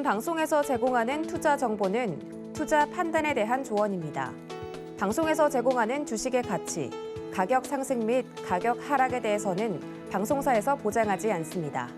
방송에서 제공하는 투자 정보는 투자 판단에 대한 조언입니다. 방송에서 제공하는 주식의 가치, 가격 상승 및 가격 하락에 대해서는 방송사에서 보장하지 않습니다.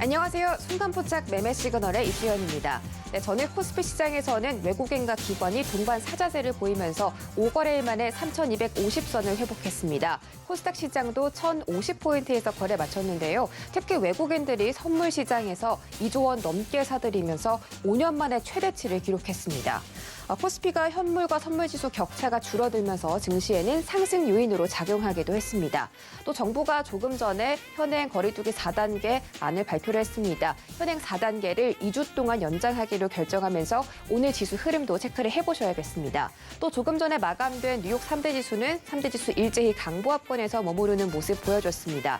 안녕하세요. 순간포착 매매 시그널의 이수연입니다. 전일 코스피 시장에서는 외국인과 기관이 동반 사자세를 보이면서 5거래일 만에 3,250선을 회복했습니다. 코스닥 시장도 1,050포인트에서 거래 마쳤는데요. 특히 외국인들이 선물 시장에서 2조 원 넘게 사들이면서 5년 만에 최대치를 기록했습니다. 코스피가 현물과 선물지수 격차가 줄어들면서 증시에는 상승 요인으로 작용하기도 했습니다. 또 정부가 조금 전에 현행 거리두기 4단계 안을 발표를 했습니다. 현행 4단계를 2주 동안 연장하기로 결정하면서 오늘 지수 흐름도 체크를 해보셔야겠습니다. 또 조금 전에 마감된 뉴욕 3대 지수는 3대 지수 일제히 강보합권에서 머무르는 모습 보여줬습니다.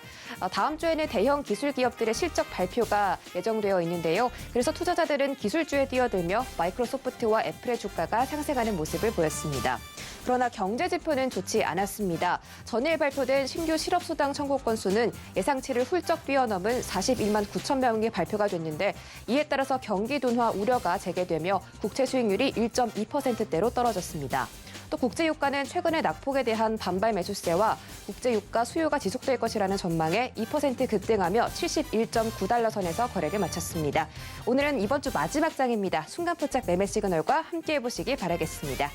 다음 주에는 대형 기술 기업들의 실적 발표가 예정되어 있는데요. 그래서 투자자들은 기술주에 뛰어들며 마이크로소프트와 애플의 주가가 상승하는 모습을 보였습니다. 그러나 경제 지표는 좋지 않았습니다. 전일 발표된 신규 실업수당 청구 건수는 예상치를 훌쩍 뛰어넘은 41만 9천 명이 발표가 됐는데 이에 따라서 경기 둔화 우려가 재개되며 국채 수익률이 1.2%대로 떨어졌습니다. 또 국제유가는 최근의 낙폭에 대한 반발 매수세와 국제유가 수요가 지속될 것이라는 전망에 2% 급등하며 71.9달러 선에서 거래를 마쳤습니다. 오늘은 이번 주 마지막 장입니다. 순간포착 매매 시그널과 함께해 보시기 바라겠습니다.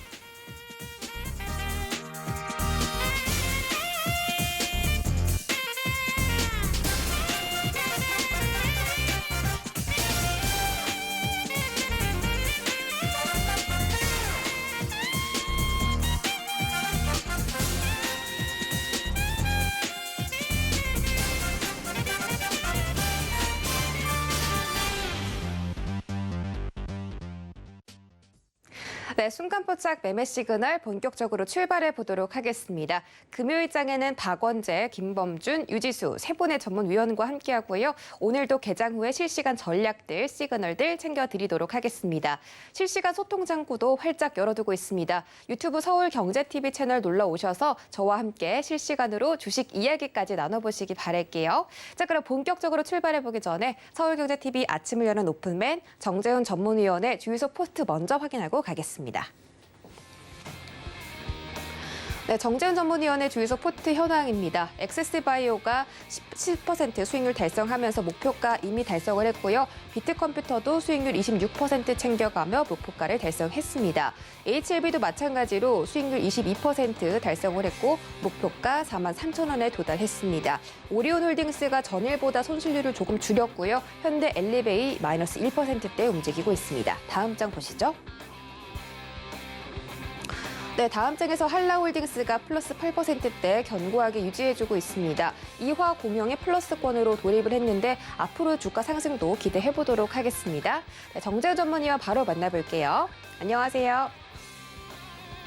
네, 순간포착 매매 시그널 본격적으로 출발해 보도록 하겠습니다. 금요일장에는 박원재, 김범준, 유지수 세 분의 전문위원과 함께하고요. 오늘도 개장 후에 실시간 전략들, 시그널들 챙겨드리도록 하겠습니다. 실시간 소통 창구도 활짝 열어두고 있습니다. 유튜브 서울경제TV 채널 놀러 오셔서 저와 함께 실시간으로 주식 이야기까지 나눠보시기 바랄게요. 자, 그럼 본격적으로 출발해보기 전에 서울경제TV 아침을 여는 오픈맨 정재훈 전문위원의 주유소 포스트 먼저 확인하고 가겠습니다. 네, 정재훈 전문위원의 주유소 포트 현황입니다. 엑세스바이오가 10% 수익률 달성하면서 목표가 이미 달성을 했고요. 비트컴퓨터도 수익률 26% 챙겨가며 목표가를 달성했습니다. HLB도 마찬가지로 수익률 22% 달성을 했고 목표가 43,000원에 도달했습니다. 오리온홀딩스가 전일보다 손실률을 조금 줄였고요. 현대 엘리베이 마이너스 1%대 움직이고 있습니다. 다음 장 보시죠. 네, 다음 장에서 한라홀딩스가 플러스 8%대 견고하게 유지해주고 있습니다. 이화공영이 플러스권으로 돌입을 했는데 앞으로 주가 상승도 기대해보도록 하겠습니다. 네, 정재훈 전문위원 바로 만나볼게요. 안녕하세요.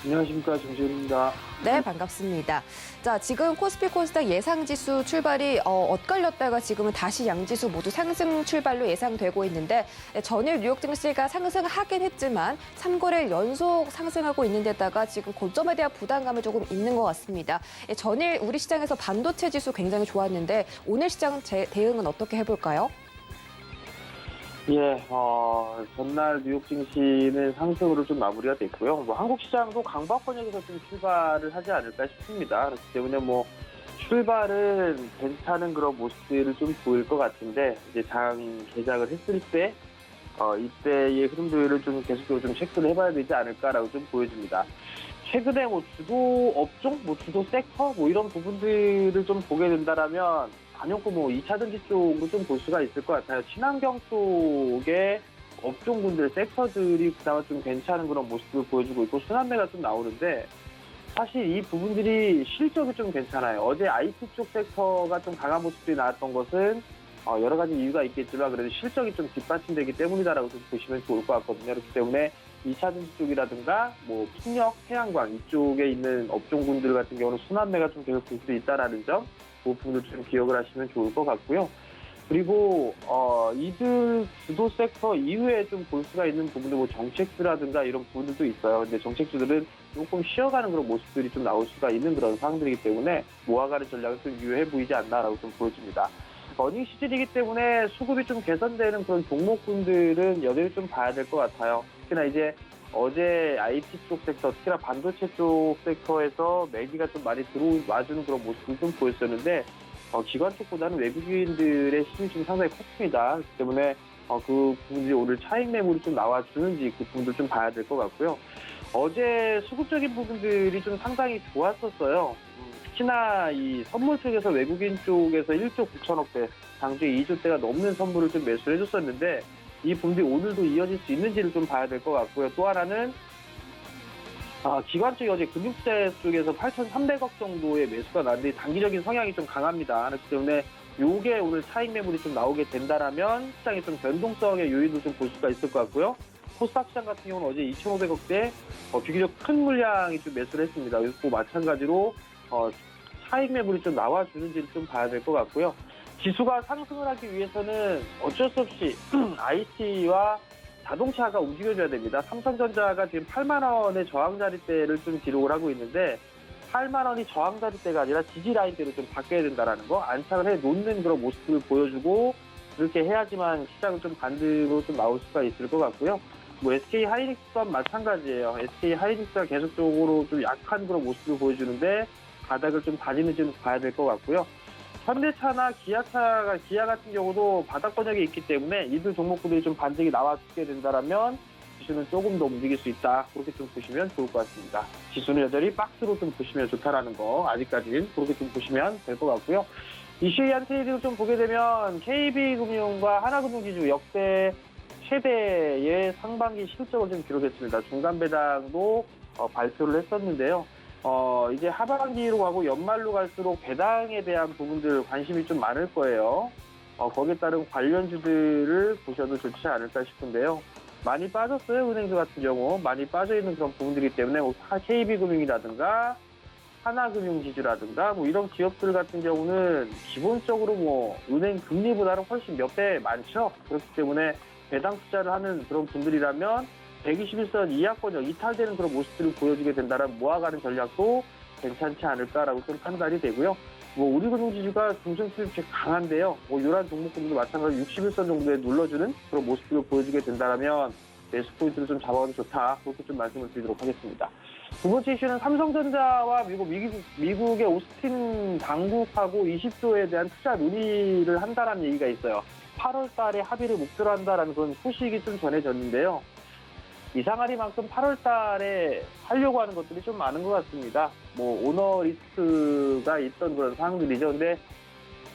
안녕하십니까, 정재훈입니다. 네, 반갑습니다. 자, 지금 코스피 코스닥 예상지수 출발이 엇갈렸다가 지금은 다시 양지수 모두 상승 출발로 예상되고 있는데 전일 뉴욕 증시가 상승하긴 했지만 3거래일 연속 상승하고 있는 데다가 지금 고점에 대한 부담감이 조금 있는 것 같습니다. 전일 우리 시장에서 반도체 지수 굉장히 좋았는데 오늘 시장 대응은 어떻게 해볼까요? 예, 전날 뉴욕 증시는 상승으로 좀 마무리가 됐고요. 한국 시장도 강박권역에서 좀 출발을 하지 않을까 싶습니다. 그렇기 때문에 출발은 괜찮은 그런 모습들을 좀 보일 것 같은데 이제 장 개장을 했을 때 이때의 흐름들을 좀 계속적으로 좀 체크를 해봐야 되지 않을까라고 좀 보여집니다. 최근에 주도 업종, 주도 섹터 이런 부분들을 좀 보게 된다라면 단연코 2차전지 쪽으로 좀 볼 수가 있을 것 같아요. 친환경 쪽의 업종군들, 섹터들이 그나마 좀 괜찮은 그런 모습을 보여주고 있고 순환매가 좀 나오는데 사실 이 부분들이 실적이 좀 괜찮아요. 어제 IT 쪽 섹터가 좀 강한 모습들이 나왔던 것은 여러 가지 이유가 있겠지만 그래도 실적이 좀 뒷받침되기 때문이다라고 좀 보시면 좋을 것 같거든요. 그렇기 때문에 2차전지 쪽이라든가 풍력, 태양광 이쪽에 있는 업종군들 같은 경우는 순환매가 좀 계속 볼 수 있다라는 점 그 부분을 좀 기억을 하시면 좋을 것 같고요. 그리고 이들 주도 섹터 이후에 좀 볼 수가 있는 부분들, 뭐 정책주라든가 이런 부분들도 있어요. 근데 정책주들은 조금 쉬어가는 그런 모습들이 좀 나올 수가 있는 그런 상황들이기 때문에 모아가는 전략은 좀 유효해 보이지 않나라고 좀 보여집니다. 어닝 시즌이기 때문에 수급이 좀 개선되는 그런 종목군들은 여전히 좀 봐야 될 것 같아요. 특히나 이제 어제 IT 쪽 섹터, 특히나 반도체 쪽 섹터에서 매기가 좀 많이 들어와주는 그런 모습을 좀 보였었는데, 기관 쪽보다는 외국인들의 힘이 좀 상당히 컸습니다. 그렇기 때문에 그 부분들이 오늘 차익 매물이 좀 나와주는지 그 부분도 좀 봐야 될 것 같고요. 어제 수급적인 부분들이 좀 상당히 좋았었어요. 특히나 이 선물 쪽에서 외국인 쪽에서 1조 9천억대, 당주에 2조대가 넘는 선물을 좀 매수를 해줬었는데, 이 부분들이 오늘도 이어질 수 있는지를 좀 봐야 될 것 같고요. 또 하나는 기관 쪽이 어제 금융투자 쪽에서 8,300억 정도의 매수가 나는데 단기적인 성향이 좀 강합니다. 그렇기 때문에 요게 오늘 차익 매물이 좀 나오게 된다라면 시장의 좀 변동성의 요인도 좀 볼 수가 있을 것 같고요. 코스닥 시장 같은 경우는 어제 2,500억대 비교적 큰 물량이 좀 매수를 했습니다. 그리고 마찬가지로 차익 매물이 좀 나와주는지를 좀 봐야 될 것 같고요. 지수가 상승을 하기 위해서는 어쩔 수 없이 IT와 자동차가 움직여줘야 됩니다. 삼성전자가 지금 8만 원의 저항자리대를 좀 기록을 하고 있는데 8만 원이 저항자리대가 아니라 지지라인대로 좀 바뀌어야 된다는 거, 안착을 해 놓는 그런 모습을 보여주고 그렇게 해야지만 시장은 좀 반등으로 좀 나올 수가 있을 것 같고요. 뭐 SK 하이닉스 또한 마찬가지예요. SK 하이닉스가 계속적으로 좀 약한 그런 모습을 보여주는데 바닥을 좀 다지는지 좀 봐야 될 것 같고요. 현대차나 기아 같은 경우도 바닥 권역에 있기 때문에 이들 종목들이 좀 반등이 나와주게 된다라면 지수는 조금 더 움직일 수 있다. 그렇게 좀 보시면 좋을 것 같습니다. 지수는 여전히 박스로 좀 보시면 좋다라는 거, 아직까지는 그렇게 좀 보시면 될 것 같고요. 이슈이한 트레이딩을 좀 보게 되면 KB금융과 하나금융지주 역대 최대의 상반기 실적을 좀 기록했습니다. 중간 배당도 발표를 했었는데요. 이제 하반기로 가고 연말로 갈수록 배당에 대한 부분들 관심이 좀 많을 거예요. 거기에 따른 관련주들을 보셔도 좋지 않을까 싶은데요. 많이 빠졌어요. 은행주 같은 경우 많이 빠져있는 그런 부분들이기 때문에 KB금융이라든가 하나금융지주라든가 뭐 이런 기업들 같은 경우는 기본적으로 뭐 은행 금리보다는 훨씬 몇 배 많죠. 그렇기 때문에 배당 투자를 하는 그런 분들이라면 121선 이하권역 이탈되는 그런 모습들을 보여주게 된다면 모아가는 전략도 괜찮지 않을까라고 좀 판단이 되고요. 뭐 우리금융지주가 중증 수입책 강한데요. 뭐 이러한 종목들도 마찬가지로 61선 정도에 눌러주는 그런 모습들을 보여주게 된다면 매수 포인트를 좀 잡아도 좋다. 그렇게 좀 말씀을 드리도록 하겠습니다. 두 번째 이슈는 삼성전자와 미국의 오스틴 당국하고 20조에 대한 투자 논의를 한다라는 얘기가 있어요. 8월 달에 합의를 목표로 한다라는 그런 소식이 좀 전해졌는데요. 이상하리만큼 8월 달에 하려고 하는 것들이 좀 많은 것 같습니다. 뭐 오너 리스크가 있던 그런 상황들이죠. 근데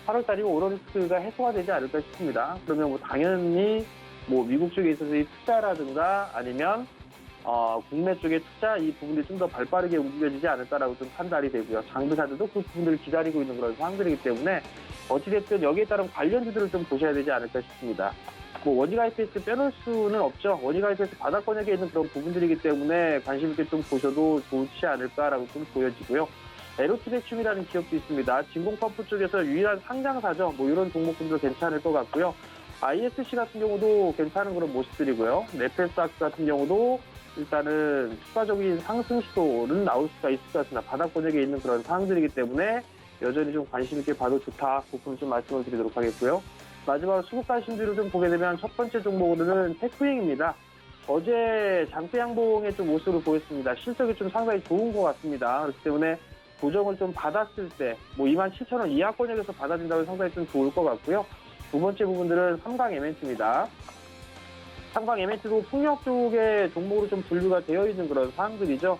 8월 달이면 오너 리스크가 해소가 되지 않을까 싶습니다. 그러면 뭐 당연히 뭐 미국 쪽에 있어서의 투자라든가 아니면 국내 쪽의 투자 이 부분이 좀 더 발빠르게 움직여지지 않을까라고 좀 판단이 되고요. 장비사들도 그 부분들을 기다리고 있는 그런 상황들이기 때문에 어찌됐든 여기에 따른 관련주들을 좀 보셔야 되지 않을까 싶습니다. 뭐 원익 IPS 빼놓을 수는 없죠. 원익 IPS 바닥 권역에 있는 그런 부분들이기 때문에 관심 있게 좀 보셔도 좋지 않을까라고 좀 보여지고요. 에로티베춤이라는 기업도 있습니다. 진공펌프 쪽에서 유일한 상장사죠. 뭐 이런 종목들도 괜찮을 것 같고요. ISC 같은 경우도 괜찮은 그런 모습들이고요. 네페스닥스 같은 경우도 일단은 추가적인 상승 시도는 나올 수가 있을 것 같습니다. 바닥 권역에 있는 그런 상황들이기 때문에 여전히 좀 관심 있게 봐도 좋다. 그 부분 좀 말씀을 드리도록 하겠고요. 마지막으로 수급 관심주를 좀 보게 되면 첫 번째 종목으로는 테크윙입니다. 어제 장대 양봉의 좀 모습을 보였습니다. 실적이 좀 상당히 좋은 것 같습니다. 그렇기 때문에 고정을 좀 받았을 때 뭐 27,000원 이하권역에서 받아진다면 상당히 좀 좋을 것 같고요. 두 번째 부분들은 삼광 MNT입니다. 삼광 MNT도 풍력 쪽의 종목으로 좀 분류가 되어 있는 그런 사항들이죠.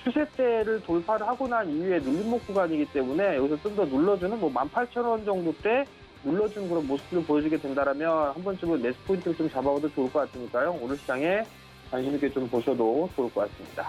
추세대를 돌파를 하고 난 이후에 눌림목 구간이기 때문에 여기서 좀 더 눌러주는 뭐 18,000원 정도 때 눌러주는 그런 모습을 보여주게 된다면 한 번쯤은 매수 포인트를 좀 잡아봐도 좋을 것 같으니까요. 오늘 시장에 관심 있게 좀 보셔도 좋을 것 같습니다.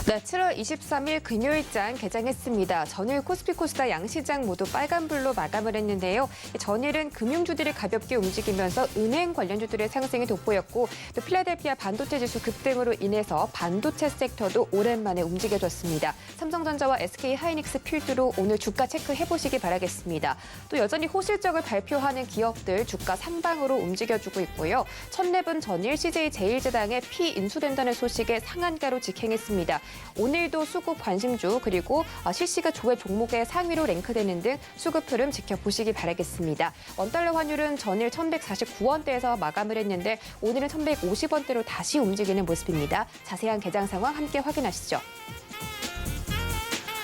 네, 7월 23일 금요일장 개장했습니다. 전일 코스피 코스닥 양시장 모두 빨간불로 마감을 했는데요. 전일은 금융주들이 가볍게 움직이면서 은행 관련주들의 상승이 돋보였고 또 필라델피아 반도체 지수 급등으로 인해서 반도체 섹터도 오랜만에 움직여줬습니다. 삼성전자와 SK하이닉스 필두로 오늘 주가 체크해보시기 바라겠습니다. 또 여전히 호실적을 발표하는 기업들 주가 상방으로 움직여주고 있고요. 첫랩은 전일 CJ제일제당의 피인수된다는 소식에 상한가로 직행했습니다. 오늘도 수급 관심주 그리고 실시가 조회 종목의 상위로 랭크되는 등 수급 흐름 지켜보시기 바라겠습니다. 원달러 환율은 전일 1149원대에서 마감을 했는데 오늘은 1150원대로 다시 움직이는 모습입니다. 자세한 개장 상황 함께 확인하시죠.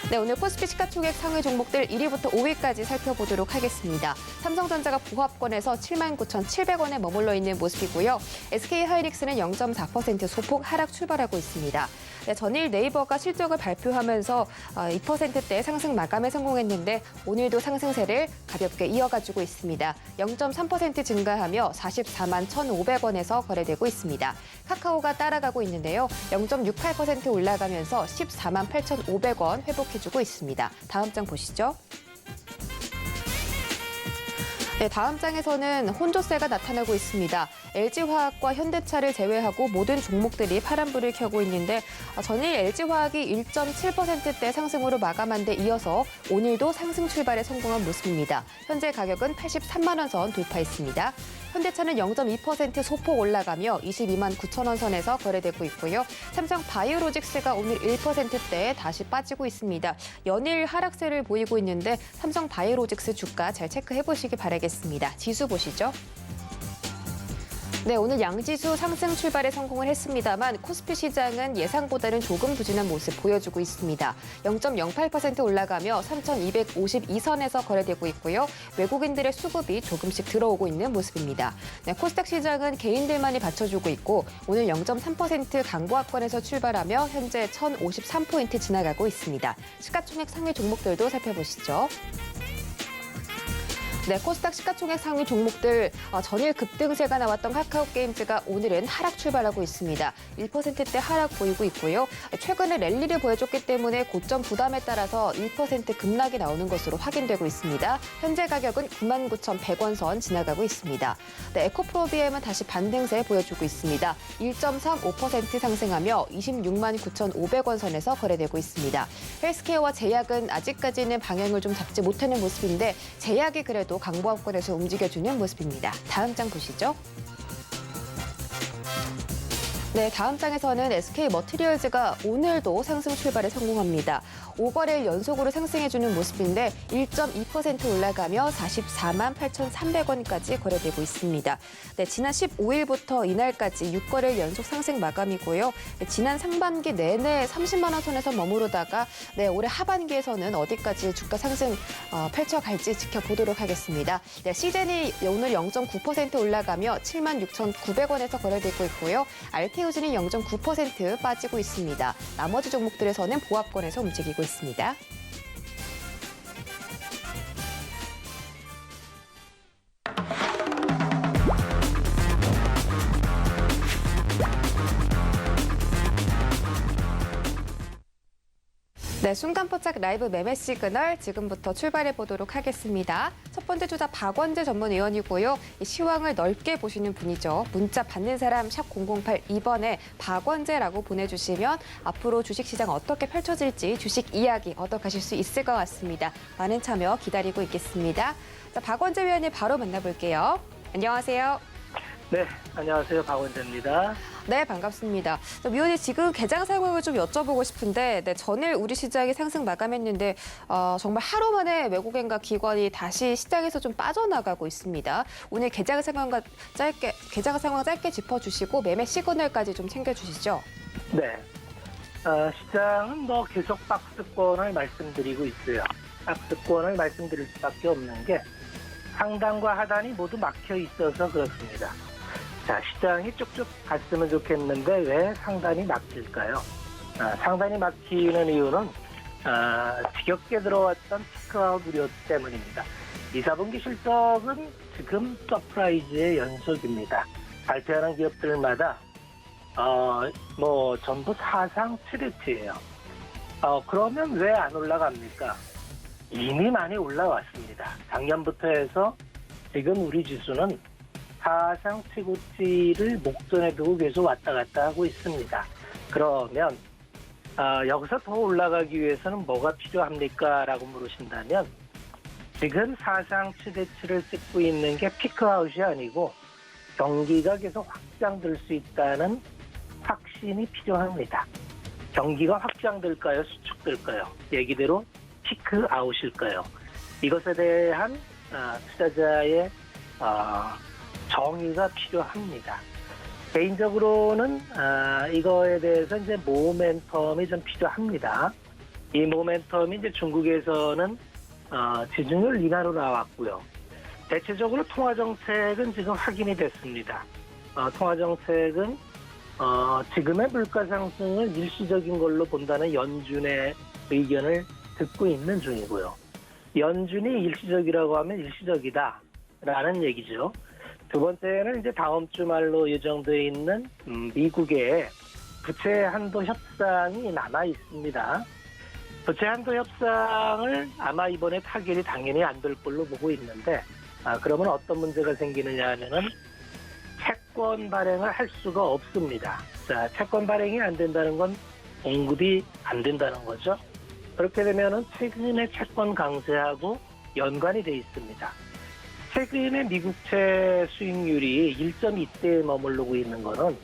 네, 오늘 코스피 시가총액 상위 종목들 1위부터 5위까지 살펴보도록 하겠습니다. 삼성전자가 보합권에서 79,700원에 머물러 있는 모습이고요. SK하이닉스는 0.4% 소폭 하락 출발하고 있습니다. 네, 전일 네이버가 실적을 발표하면서 2%대 상승 마감에 성공했는데 오늘도 상승세를 가볍게 이어가지고 있습니다. 0.3% 증가하며 44만 1,500원에서 거래되고 있습니다. 카카오가 따라가고 있는데요. 0.68% 올라가면서 14만 8,500원 회복해주고 있습니다. 다음 장 보시죠. 네, 다음 장에서는 혼조세가 나타나고 있습니다. LG화학과 현대차를 제외하고 모든 종목들이 파란불을 켜고 있는데 전일 LG화학이 1.7%대 상승으로 마감한 데 이어서 오늘도 상승 출발에 성공한 모습입니다. 현재 가격은 83만 원 선 돌파했습니다. 현대차는 0.2% 소폭 올라가며 22만 9천 원 선에서 거래되고 있고요. 삼성 바이오로직스가 오늘 1%대에 다시 빠지고 있습니다. 연일 하락세를 보이고 있는데 삼성 바이오로직스 주가 잘 체크해보시기 바라겠습니다. 지수 보시죠. 네, 오늘 양지수 상승 출발에 성공을 했습니다만 코스피 시장은 예상보다는 조금 부진한 모습 보여주고 있습니다. 0.08% 올라가며 3,252선에서 거래되고 있고요. 외국인들의 수급이 조금씩 들어오고 있는 모습입니다. 네, 코스닥 시장은 개인들만이 받쳐주고 있고 오늘 0.3% 강보합권에서 출발하며 현재 1,053포인트 지나가고 있습니다. 시가총액 상위 종목들도 살펴보시죠. 네, 코스닥 시가총액 상위 종목들 전일 급등세가 나왔던 카카오게임즈가 오늘은 하락 출발하고 있습니다. 1%대 하락 보이고 있고요. 최근에 랠리를 보여줬기 때문에 고점 부담에 따라서 1% 급락이 나오는 것으로 확인되고 있습니다. 현재 가격은 99,100원 선 지나가고 있습니다. 네, 에코프로비엠은 다시 반등세 보여주고 있습니다. 1.35% 상승하며 26만 9,500원 선에서 거래되고 있습니다. 헬스케어와 제약은 아직까지는 방향을 좀 잡지 못하는 모습인데 제약이 그래도 강보합권에서 움직여주는 모습입니다. 다음 장 보시죠. 네, 다음 장에서는 SK머티리얼즈가 오늘도 상승 출발에 성공합니다. 5거래일 연속으로 상승해주는 모습인데 1.2% 올라가며 44만 8,300원까지 거래되고 있습니다. 네, 지난 15일부터 이날까지 6거래일 연속 상승 마감이고요. 네, 지난 상반기 내내 30만 원 선에서 머무르다가 네, 올해 하반기에서는 어디까지 주가 상승 펼쳐갈지 지켜보도록 하겠습니다. 네, 시젠이 오늘 0.9% 올라가며 7만 6,900원에서 거래되고 있고요. RTO지는 0.9% 빠지고 있습니다. 나머지 종목들에서는 보합권에서 움직이고 있습니다. 네, 순간포착 라이브 매매 시그널 지금부터 출발해 보도록 하겠습니다. 첫 번째 주자 박원재 전문 의원이고요. 시황을 넓게 보시는 분이죠. 문자 받는 사람 샵 008 2번에 박원재라고 보내주시면 앞으로 주식시장 어떻게 펼쳐질지 주식 이야기 얻어가실 수 있을 것 같습니다. 많은 참여 기다리고 있겠습니다. 자, 박원재 위원님 바로 만나볼게요. 안녕하세요. 네, 안녕하세요. 박원재입니다. 네, 반갑습니다. 위원님 지금 개장 상황을 좀 여쭤보고 싶은데 네, 전일 우리 시장이 상승 마감했는데 정말 하루 만에 외국인과 기관이 다시 시장에서 좀 빠져나가고 있습니다. 오늘 개장 상황 짧게 짚어주시고 매매 시그널까지 좀 챙겨주시죠. 네, 시장은 계속 박스권을 말씀드리고 있어요. 박스권을 말씀드릴 수밖에 없는 게 상단과 하단이 모두 막혀 있어서 그렇습니다. 자, 시장이 쭉쭉 갔으면 좋겠는데 왜 상단이 막힐까요? 상단이 막히는 이유는 지겹게 들어왔던 테크아웃 우려 때문입니다. 2, 4분기 실적은 지금 서프라이즈의 연속입니다. 발표하는 기업들마다 전부 사상 7위치예요. 그러면 왜 안 올라갑니까? 이미 많이 올라왔습니다. 작년부터 해서 지금 우리 지수는 사상 최고치를 목전에 두고 계속 왔다 갔다 하고 있습니다. 그러면 여기서 더 올라가기 위해서는 뭐가 필요합니까? 라고 물으신다면 지금 사상 최대치를 찍고 있는 게 피크아웃이 아니고 경기가 계속 확장될 수 있다는 확신이 필요합니다. 경기가 확장될까요? 수축될까요? 얘기대로 피크아웃일까요? 이것에 대한 투자자의 정의가 필요합니다. 개인적으로는 이거에 대해서 이제 모멘텀이 좀 필요합니다. 이 모멘텀이 이제 중국에서는 지준율 인하로 나왔고요. 대체적으로 통화정책은 지금 확인이 됐습니다. 통화정책은 지금의 물가 상승을 일시적인 걸로 본다는 연준의 의견을 듣고 있는 중이고요. 연준이 일시적이라고 하면 일시적이다라는 얘기죠. 두 번째는 이제 다음 주 말로 예정되어 있는 미국의 부채 한도 협상이 남아 있습니다. 부채 한도 협상을 아마 이번에 타결이 당연히 안 될 걸로 보고 있는데, 그러면 어떤 문제가 생기느냐 하면은 채권 발행을 할 수가 없습니다. 자, 채권 발행이 안 된다는 건 공급이 안 된다는 거죠. 그렇게 되면은 최근의 채권 강세하고 연관이 돼 있습니다. 최근의 미국채 수익률이 1.2대에 머무르고 있는 거는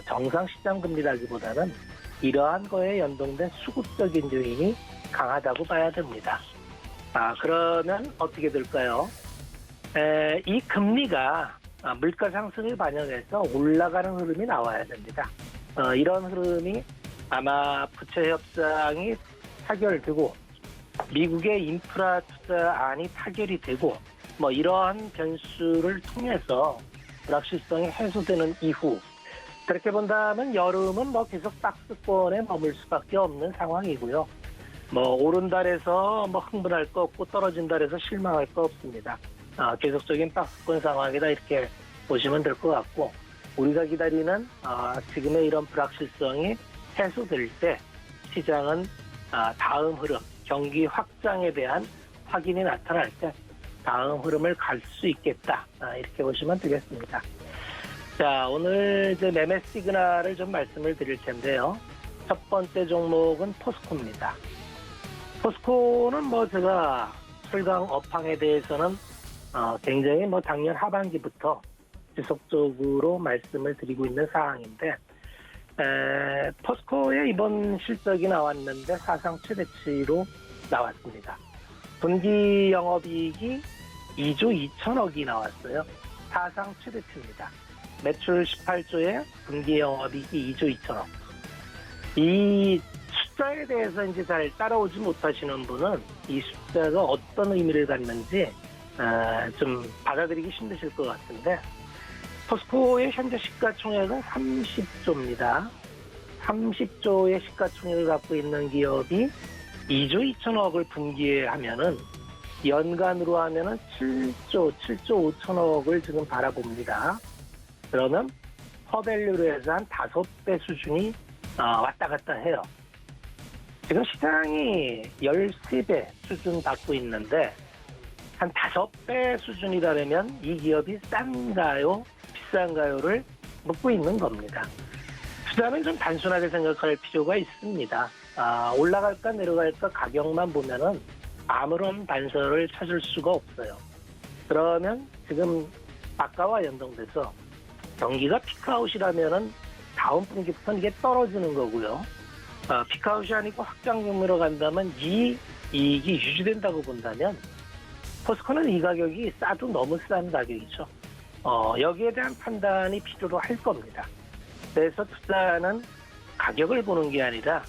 정상 시장 금리라기보다는 이러한 거에 연동된 수급적인 요인이 강하다고 봐야 됩니다. 그러면 어떻게 될까요? 이 금리가 물가 상승을 반영해서 올라가는 흐름이 나와야 됩니다. 이런 흐름이 아마 부채 협상이 타결되고 미국의 인프라 투자안이 타결이 되고 뭐 이러한 변수를 통해서 불확실성이 해소되는 이후 그렇게 본다면 여름은 뭐 계속 박스권에 머물 수밖에 없는 상황이고요. 뭐 오른 달에서 뭐 흥분할 거 없고 떨어진 달에서 실망할 거 없습니다. 계속적인 박스권 상황이다 이렇게 보시면 될 것 같고 우리가 기다리는 지금의 이런 불확실성이 해소될 때 시장은 다음 흐름 경기 확장에 대한 확인이 나타날 때 다음 흐름을 갈 수 있겠다 이렇게 보시면 되겠습니다. 자, 오늘 이제 매매 시그널을 좀 말씀을 드릴 텐데요. 첫 번째 종목은 포스코입니다. 포스코는 뭐 제가 철강 업황에 대해서는 굉장히 뭐 작년 하반기부터 지속적으로 말씀을 드리고 있는 사항인데 포스코의 이번 실적이 나왔는데 사상 최대치로 나왔습니다. 분기 영업이익이 2조 2천억이 나왔어요. 사상 최대치입니다. 매출 18조에 분기 영업이익이 2조 2천억. 이 숫자에 대해서 이제 잘 따라오지 못하시는 분은 이 숫자가 어떤 의미를 갖는지 좀 받아들이기 힘드실 것 같은데 포스코의 현재 시가총액은 30조입니다. 30조의 시가총액을 갖고 있는 기업이 2조 2천억을 분기에 하면은 연간으로 하면은 7조 5천억을 지금 바라봅니다. 그러면 허밸류로 해서 한 5배 수준이 왔다 갔다 해요. 지금 시장이 13배 수준 받고 있는데 한 5배 수준이라면 이 기업이 싼가요? 비싼가요를 묻고 있는 겁니다. 투자는 좀 단순하게 생각할 필요가 있습니다. 올라갈까 내려갈까 가격만 보면은 아무런 단서를 찾을 수가 없어요. 그러면 지금 아까와 연동돼서 경기가 피크아웃이라면은 다음 분기부터는 이게 떨어지는 거고요. 피크아웃이 아니고 확장 규모로 간다면 이 이익이 유지된다고 본다면 포스코는 이 가격이 싸도 너무 싼 가격이죠. 여기에 대한 판단이 필요로 할 겁니다. 그래서 투자는 가격을 보는 게 아니라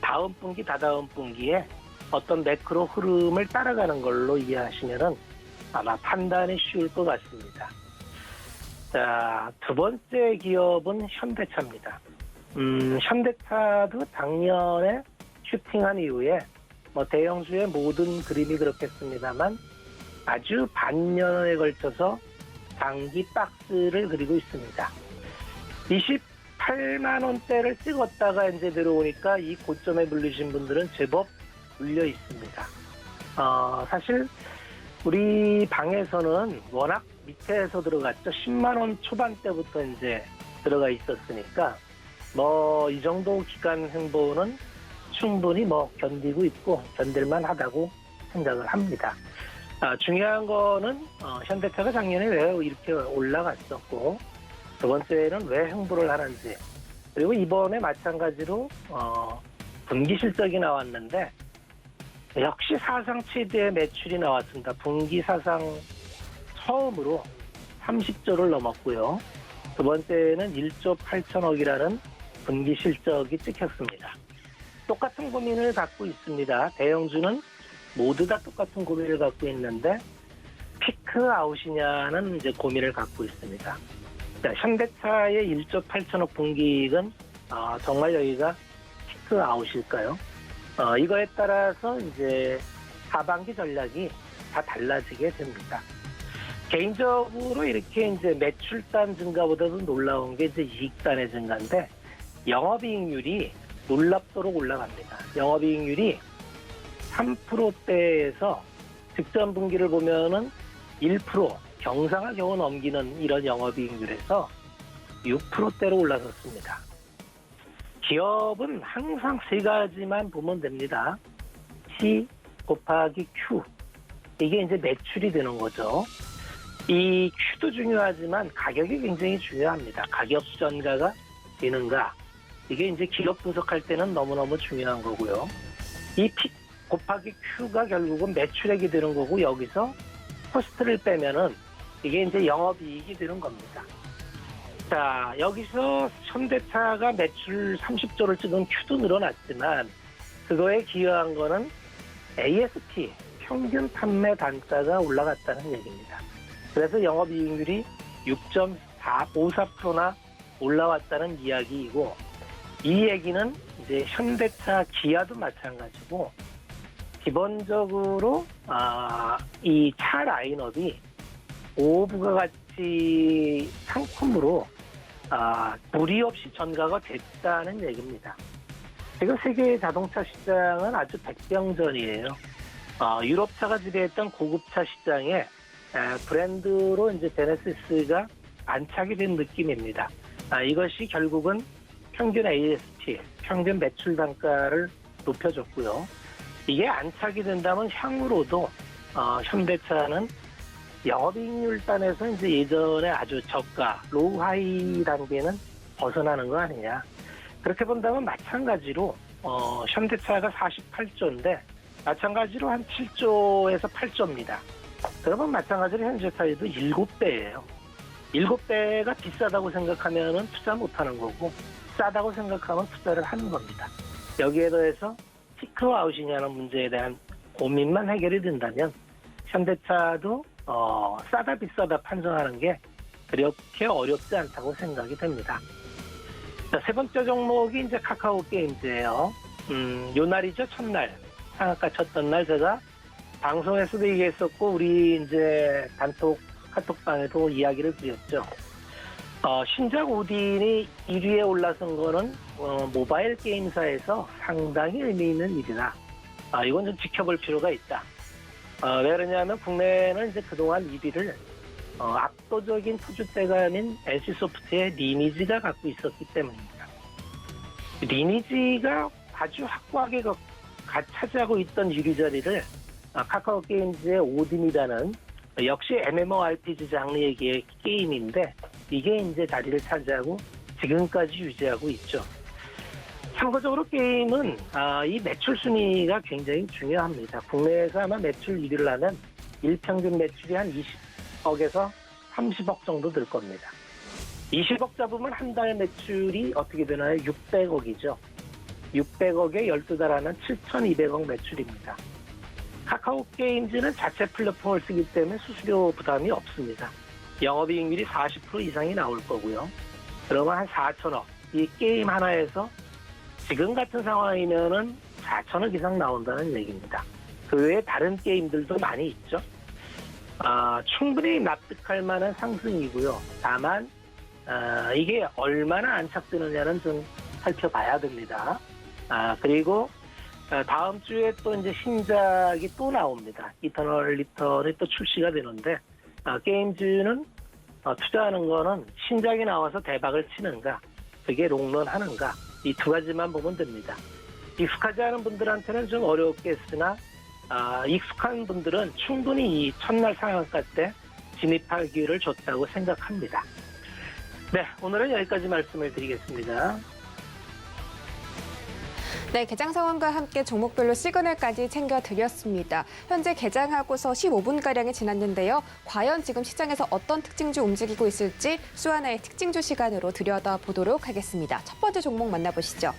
다음 분기, 다다음 분기에 어떤 매크로 흐름을 따라가는 걸로 이해하시면은 아마 판단이 쉬울 것 같습니다. 자, 두 번째 기업은 현대차입니다. 현대차도 작년에 슈팅한 이후에 뭐 대형주의 모든 그림이 그렇겠습니다만 아주 반년에 걸쳐서 장기 박스를 그리고 있습니다. 8만 원대를 찍었다가 이제 내려오니까 이 고점에 물리신 분들은 제법 물려 있습니다. 사실 우리 방에서는 워낙 밑에서 들어갔죠. 10만 원 초반대부터 이제 들어가 있었으니까 이 정도 기간 행보는 충분히 견디고 있고 견딜만 하다고 생각을 합니다. 중요한 거는 현대차가 작년에 왜 이렇게 올라갔었고 두 번째는 왜 행보를 하는지, 그리고 이번에 마찬가지로 분기 실적이 나왔는데 역시 사상 최대의 매출이 나왔습니다. 분기 사상 처음으로 30조를 넘었고요. 두 번째는 1조 8천억이라는 분기 실적이 찍혔습니다. 똑같은 고민을 갖고 있습니다. 대형주는 모두 다 똑같은 고민을 갖고 있는데 피크 아웃이냐는 이제 고민을 갖고 있습니다. 자, 현대차의 1조 8천억 분기익은 정말 여기가 피크 아웃일까요? 이거에 따라서 이제 하반기 전략이 다 달라지게 됩니다. 개인적으로 이렇게 이제 매출단 증가보다도 놀라운 게 이제 이익단의 증가인데 영업이익률이 놀랍도록 올라갑니다. 영업이익률이 3%대에서 직전 분기를 보면은 1% 경상을 겨우 넘기는 이런 영업이익률에서 6%대로 올라섰습니다. 기업은 항상 세 가지만 보면 됩니다. C 곱하기 Q. 이게 이제 매출이 되는 거죠. 이 Q도 중요하지만 가격이 굉장히 중요합니다. 가격 전가가 되는가. 이게 이제 기업 분석할 때는 너무너무 중요한 거고요. 이 P 곱하기 Q가 결국은 매출액이 되는 거고 여기서 코스트를 빼면은 이게 이제 영업이익이 되는 겁니다. 자, 여기서 현대차가 매출 30조를 찍은 Q도 늘어났지만 그거에 기여한 거는 ASP, 평균 판매 단가가 올라갔다는 얘기입니다. 그래서 영업이익률이 6.54%나 올라왔다는 이야기이고 이 얘기는 이제 현대차, 기아도 마찬가지고 기본적으로 이 차 라인업이 고부가가치 상품으로 무리 없이 전가가 됐다는 얘기입니다. 지금 세계 자동차 시장은 아주 백병전이에요. 유럽차가 지배했던 고급차 시장에 브랜드로 이제 제네시스가 안착이 된 느낌입니다. 이것이 결국은 평균 ASP, 평균 매출 단가를 높여줬고요. 이게 안착이 된다면 향후로도 현대차는 영업이익률 단에서 이제 예전에 아주 저가, 로우 하이 단계는 벗어나는 거 아니냐. 그렇게 본다면 마찬가지로 현대차가 48조인데 마찬가지로 한 7조에서 8조입니다. 그러면 마찬가지로 현대차에도 7배예요. 7배가 비싸다고 생각하면 투자 못하는 거고 싸다고 생각하면 투자를 하는 겁니다. 여기에 더해서 피크 아웃이냐는 문제에 대한 고민만 해결이 된다면 현대차도 싸다 비싸다 판정하는 게 그렇게 어렵지 않다고 생각이 됩니다. 자, 세 번째 종목이 이제 카카오 게임즈예요. 요 날이죠, 첫날. 상한가 쳤던 날 제가 방송에서도 얘기했었고 우리 이제 단톡 카톡방에도 이야기를 드렸죠. 신작 오딘이 1위에 올라선 거는 모바일 게임사에서 상당히 의미 있는 일이다. 이건 좀 지켜볼 필요가 있다. 왜 그러냐면 국내는 이제 그동안 1위를 압도적인 투주대가 아닌 NC소프트의 리니지가 갖고 있었기 때문입니다. 리니지가 아주 확고하게 차지하고 있던 1위 자리를 카카오 게임즈의 오딘이라는 역시 MMORPG 장르의 게임인데 이게 이제 자리를 차지하고 지금까지 유지하고 있죠. 참고적으로 게임은 이 매출 순위가 굉장히 중요합니다. 국내에서 아마 매출 1위를 하면 일평균 매출이 한 20억에서 30억 정도 될 겁니다. 20억 잡으면 한 달 매출이 어떻게 되나요? 600억이죠. 600억에 12달 하면 7,200억 매출입니다. 카카오 게임즈는 자체 플랫폼을 쓰기 때문에 수수료 부담이 없습니다. 영업이익률이 40% 이상이 나올 거고요. 그러면 한 4천억. 이 게임 하나에서 지금 같은 상황이면은 4천억 이상 나온다는 얘기입니다. 그 외에 다른 게임들도 많이 있죠. 충분히 납득할 만한 상승이고요. 다만 이게 얼마나 안착되느냐는 좀 살펴봐야 됩니다. 그리고 다음 주에 또 이제 신작이 또 나옵니다. 이터널 리턴이 또 출시가 되는데 게임즈는 투자하는 거는 신작이 나와서 대박을 치는가, 그게 롱런 하는가, 이 두 가지만 보면 됩니다. 익숙하지 않은 분들한테는 좀 어렵겠으나 익숙한 분들은 충분히 이 첫날 상한가 때 진입할 기회를 줬다고 생각합니다. 네, 오늘은 여기까지 말씀을 드리겠습니다. 네, 개장 상황과 함께 종목별로 시그널까지 챙겨드렸습니다. 현재 개장하고서 15분가량이 지났는데요. 과연 지금 시장에서 어떤 특징주 움직이고 있을지 수하나의 특징주 시간으로 들여다보도록 하겠습니다. 첫 번째 종목 만나보시죠.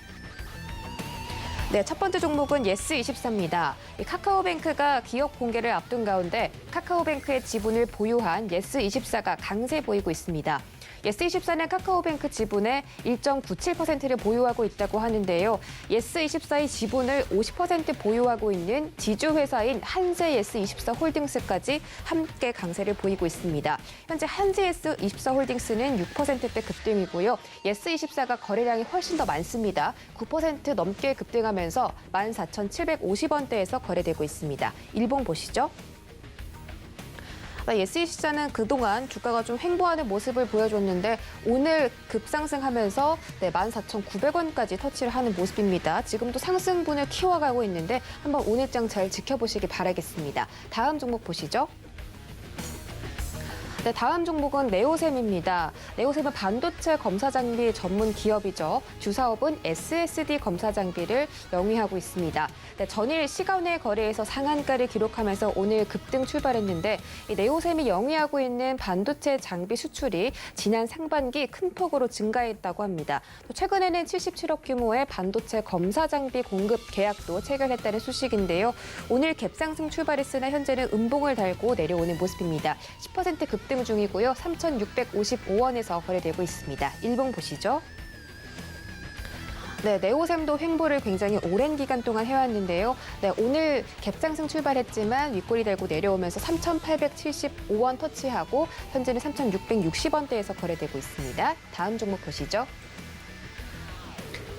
네, 첫 번째 종목은 예스24입니다. 카카오뱅크가 기업 공개를 앞둔 가운데 카카오뱅크의 지분을 보유한 예스24가 강세 보이고 있습니다. 예스24는 카카오뱅크 지분의 1.97%를 보유하고 있다고 하는데요. 예스24의 지분을 50% 보유하고 있는 지주회사인 한재 예스24 홀딩스까지 함께 강세를 보이고 있습니다. 현재 한재 예스24 홀딩스는 6%대 급등이고요. 예스24가 거래량이 훨씬 더 많습니다. 9% 넘게 급등하면서 14,750원대에서 거래되고 있습니다. 일봉 보시죠. 예스24는 그동안 주가가 좀 횡보하는 모습을 보여줬는데 오늘 급상승하면서 14,900원까지 터치를 하는 모습입니다. 지금도 상승분을 키워가고 있는데 한번 오늘 장 잘 지켜보시기 바라겠습니다. 다음 종목 보시죠. 네, 다음 종목은 네오셈입니다. 네오셈은 반도체 검사 장비 전문 기업이죠. 주사업은 SSD 검사 장비를 영위하고 있습니다. 네, 전일 시간외 거래에서 상한가를 기록하면서 오늘 급등 출발했는데 이 네오셈이 영위하고 있는 반도체 장비 수출이 지난 상반기 큰 폭으로 증가했다고 합니다. 또 최근에는 77억 규모의 반도체 검사 장비 공급 계약도 체결했다는 소식인데요. 오늘 갭상승 출발했으나 현재는 음봉을 달고 내려오는 모습입니다. 10% 급등 중이고요. 3,655원에서 거래되고 있습니다. 일봉 보시죠. 네, 네오셈도 횡보를 굉장히 오랜 기간 동안 해왔는데요. 네, 오늘 갭상승 출발했지만 윗꼬리 달고 내려오면서 3,875원 터치하고 현재는 3,660원대에서 거래되고 있습니다. 다음 종목 보시죠.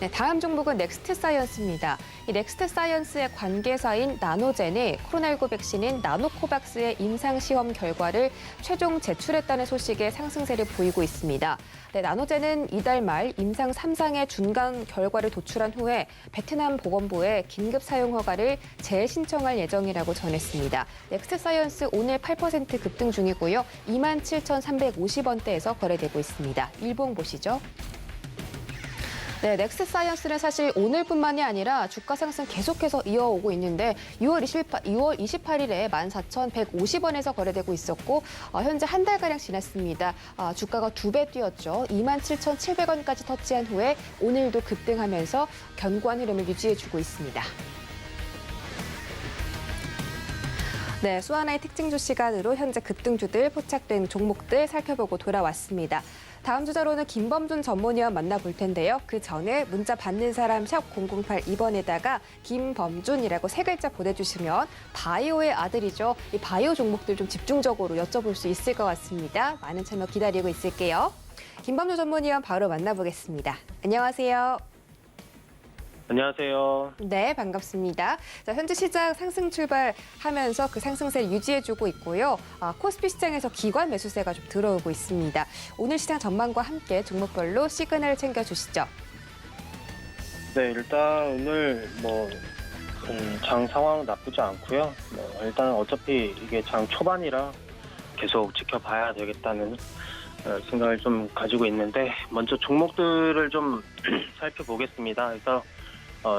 네, 다음 종목은 넥스트 사이언스입니다. 이 넥스트 사이언스의 관계사인 나노젠이 코로나19 백신인 나노코박스의 임상시험 결과를 최종 제출했다는 소식에 상승세를 보이고 있습니다. 네, 나노젠은 이달 말 임상 3상의 중간 결과를 도출한 후에 베트남 보건부에 긴급 사용 허가를 재신청할 예정이라고 전했습니다. 넥스트 사이언스 오늘 8% 급등 중이고요. 27,350원대에서 거래되고 있습니다. 일봉 보시죠. 네, 넥스트 사이언스는 사실 오늘뿐만이 아니라 주가 상승 계속해서 이어오고 있는데 2월 28일에 14,150원에서 거래되고 있었고 현재 한 달가량 지났습니다. 주가가 2배 뛰었죠. 27,700원까지 터치한 후에 오늘도 급등하면서 견고한 흐름을 유지해주고 있습니다. 네, 수하나의 특징주 시간으로 현재 급등주들, 포착된 종목들 살펴보고 돌아왔습니다. 다음 주자로는 김범준 전문위원 만나볼 텐데요. 그 전에 문자 받는 사람 샵 0082번에다가 김범준이라고 3글자 보내주시면 바이오의 아들이죠. 이 바이오 종목들 좀 집중적으로 여쭤볼 수 있을 것 같습니다. 많은 참여 기다리고 있을게요. 김범준 전문위원 바로 만나보겠습니다. 안녕하세요. 안녕하세요. 네, 반갑습니다. 자, 현재 시장 상승 출발하면서 그 상승세를 유지해주고 있고요. 코스피 시장에서 기관 매수세가 좀 들어오고 있습니다. 오늘 시장 전망과 함께 종목별로 시그널을 챙겨주시죠. 네, 일단 오늘 장 상황 나쁘지 않고요. 일단 어차피 이게 장 초반이라 계속 지켜봐야 되겠다는 생각을 좀 가지고 있는데 먼저 종목들을 좀 살펴보겠습니다. 그래서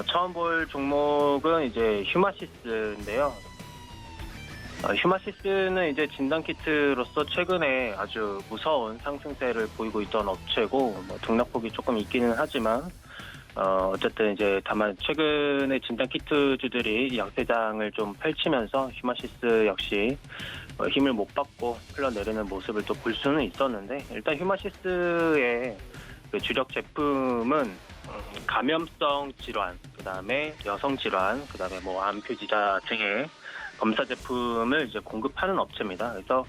처음 볼 종목은 이제 휴마시스인데요. 휴마시스는 이제 진단키트로서 최근에 아주 무서운 상승세를 보이고 있던 업체고, 등락폭이 조금 있기는 하지만, 어쨌든 이제 다만 최근에 진단키트주들이 약세장을 좀 펼치면서 휴마시스 역시 힘을 못 받고 흘러내리는 모습을 또 볼 수는 있었는데, 일단 휴마시스의 그 주력 제품은 감염성 질환, 그다음에 여성 질환, 그다음에 암표지자 등의 검사 제품을 이제 공급하는 업체입니다. 그래서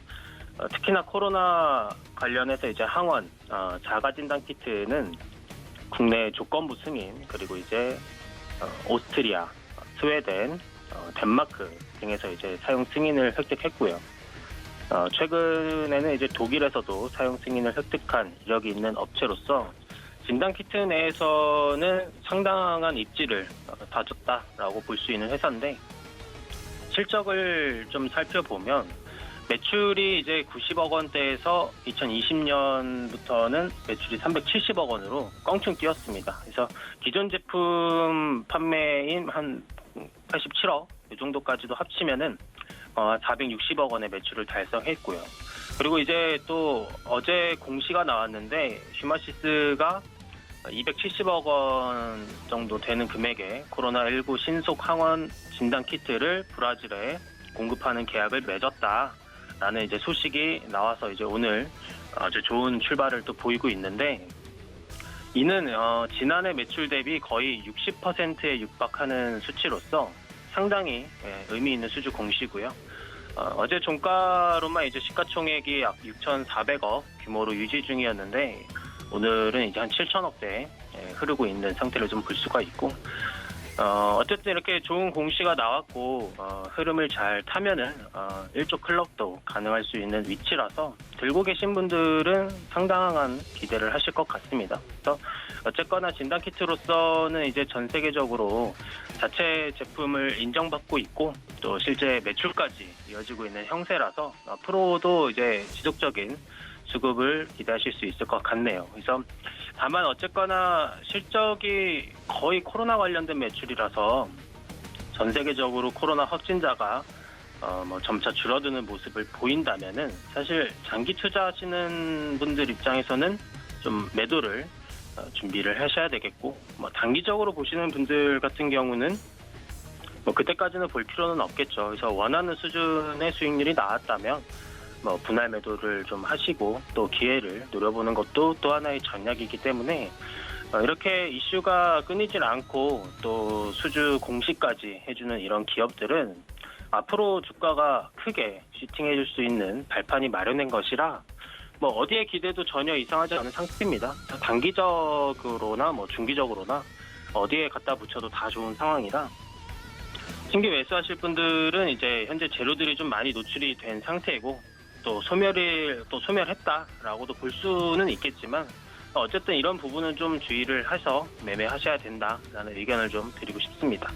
특히나 코로나 관련해서 이제 항원, 자가 진단 키트는 국내 조건부 승인, 그리고 이제 오스트리아, 스웨덴, 덴마크 등에서 이제 사용 승인을 획득했고요. 최근에는 이제 독일에서도 사용 승인을 획득한 이력이 있는 업체로서 진단 키트 내에서는 상당한 입지를 다졌다라고 볼 수 있는 회사인데, 실적을 좀 살펴보면 매출이 이제 90억 원대에서 2020년부터는 매출이 370억 원으로 껑충 뛰었습니다. 그래서 기존 제품 판매인 한 87억 이 정도까지도 합치면은 460억 원의 매출을 달성했고요. 그리고 이제 또 어제 공시가 나왔는데 휴마시스가 270억 원 정도 되는 금액의 코로나19 신속 항원 진단 키트를 브라질에 공급하는 계약을 맺었다라는 이제 소식이 나와서 이제 오늘 아주 좋은 출발을 또 보이고 있는데, 이는 지난해 매출 대비 거의 60%에 육박하는 수치로서 상당히 의미 있는 수주 공시고요. 어제 종가로만 이제 시가총액이 약 6,400억 규모로 유지 중이었는데, 오늘은 이제 한 7천억대 흐르고 있는 상태를 좀 볼 수가 있고, 어쨌든 이렇게 좋은 공시가 나왔고 흐름을 잘 타면은 일조 클럽도 가능할 수 있는 위치라서 들고 계신 분들은 상당한 기대를 하실 것 같습니다. 그래서 어쨌거나 진단 키트로서는 이제 전 세계적으로 자체 제품을 인정받고 있고 또 실제 매출까지 이어지고 있는 형세라서 앞으로도 이제 지속적인 수급을 기대하실 수 있을 것 같네요. 그래서 다만 어쨌거나 실적이 거의 코로나 관련된 매출이라서 전 세계적으로 코로나 확진자가 점차 줄어드는 모습을 보인다면은 사실 장기 투자하시는 분들 입장에서는 좀 매도를 준비를 하셔야 되겠고, 단기적으로 보시는 분들 같은 경우는 그때까지는 볼 필요는 없겠죠. 그래서 원하는 수준의 수익률이 나왔다면 분할 매도를 좀 하시고 또 기회를 노려보는 것도 또 하나의 전략이기 때문에 이렇게 이슈가 끊이질 않고 또 수주 공시까지 해주는 이런 기업들은 앞으로 주가가 크게 슈팅해줄 수 있는 발판이 마련된 것이라 어디에 기대도 전혀 이상하지 않은 상태입니다. 단기적으로나 중기적으로나 어디에 갖다 붙여도 다 좋은 상황이라 신규 매수하실 분들은 이제 현재 재료들이 좀 많이 노출이 된 상태이고 또 소멸했다라고도 볼 수는 있겠지만 어쨌든 이런 부분은 좀 주의를 해서 매매하셔야 된다라는 의견을 좀 드리고 싶습니다.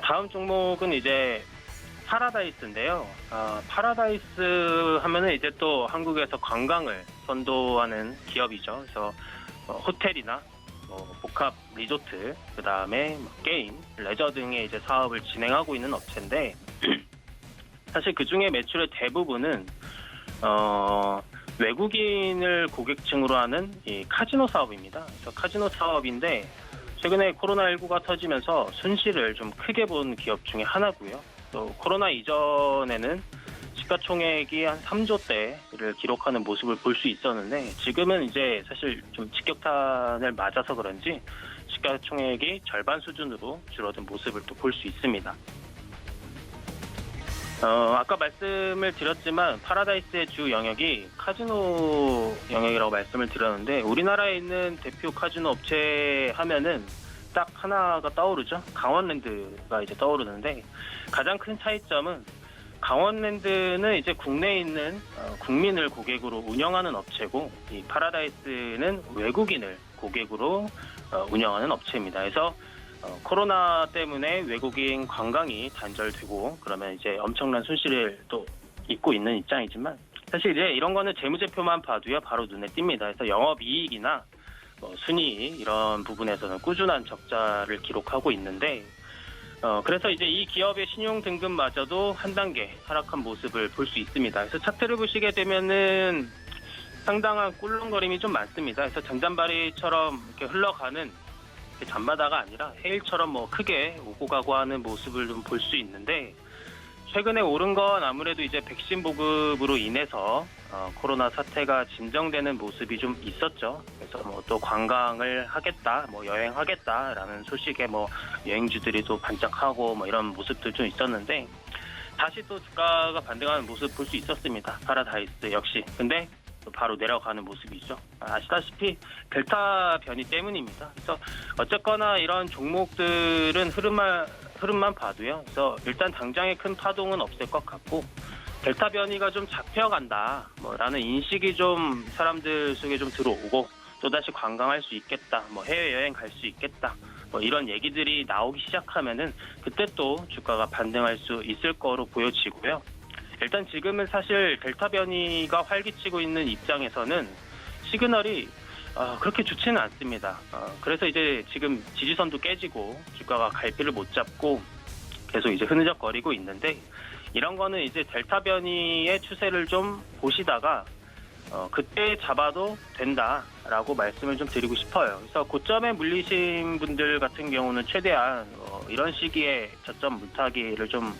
다음 종목은 이제 파라다이스인데요. 파라다이스 하면은 이제 또 한국에서 관광을 선도하는 기업이죠. 그래서 호텔이나 복합 리조트, 그 다음에 게임, 레저 등의 이제 사업을 진행하고 있는 업체인데 사실 그 중에 매출의 대부분은 외국인을 고객층으로 하는 이 카지노 사업입니다. 그래서 카지노 사업인데 최근에 코로나19가 터지면서 손실을 좀 크게 본 기업 중에 하나고요. 또 코로나 이전에는 시가총액이 한 3조대를 기록하는 모습을 볼 수 있었는데 지금은 이제 사실 좀 직격탄을 맞아서 그런지 시가총액이 절반 수준으로 줄어든 모습을 또 볼 수 있습니다. 아까 말씀을 드렸지만 파라다이스의 주 영역이 카지노 영역이라고 말씀을 드렸는데 우리나라에 있는 대표 카지노 업체 하면은 딱 하나가 떠오르죠. 강원랜드가 이제 떠오르는데 가장 큰 차이점은 강원랜드는 이제 국내에 있는 국민을 고객으로 운영하는 업체고 이 파라다이스는 외국인을 고객으로 운영하는 업체입니다. 그래서 코로나 때문에 외국인 관광이 단절되고 그러면 이제 엄청난 손실을 또 입고 있는 입장이지만 사실 이제 이런 거는 재무제표만 봐도요 바로 눈에 띕니다. 그래서 영업이익이나 순이익 이런 부분에서는 꾸준한 적자를 기록하고 있는데 그래서 이제 이 기업의 신용 등급마저도 한 단계 하락한 모습을 볼 수 있습니다. 그래서 차트를 보시게 되면은 상당한 꿀렁거림이 좀 많습니다. 그래서 잔잔바리처럼 이렇게 흘러가는 잔바다가 아니라 해일처럼 크게 오고 가고 하는 모습을 좀 볼 수 있는데 최근에 오른 건 아무래도 이제 백신 보급으로 인해서 코로나 사태가 진정되는 모습이 좀 있었죠. 그래서 또 관광을 하겠다, 여행하겠다라는 소식에 여행주들이 또 반짝하고 이런 모습들 좀 있었는데 다시 또 주가가 반등하는 모습 볼 수 있었습니다. 파라다이스 역시. 근데 또 바로 내려가는 모습이죠. 아시다시피 델타 변이 때문입니다. 그래서 어쨌거나 이런 종목들은 흐름만 봐도요. 그래서 일단 당장의 큰 파동은 없을 것 같고 델타 변이가 좀 잡혀간다 라는 인식이 좀 사람들 속에 좀 들어오고 또다시 관광할 수 있겠다, 해외여행 갈 수 있겠다, 이런 얘기들이 나오기 시작하면은 그때 또 주가가 반등할 수 있을 거로 보여지고요. 일단 지금은 사실 델타 변이가 활기치고 있는 입장에서는 시그널이 그렇게 좋지는 않습니다. 그래서 이제 지금 지지선도 깨지고 주가가 갈피를 못 잡고 계속 이제 흐느적거리고 있는데 이런 거는 이제 델타 변이의 추세를 좀 보시다가 그때 잡아도 된다라고 말씀을 좀 드리고 싶어요. 그래서 고점에 물리신 분들 같은 경우는 최대한 이런 시기에 저점 물타기를 좀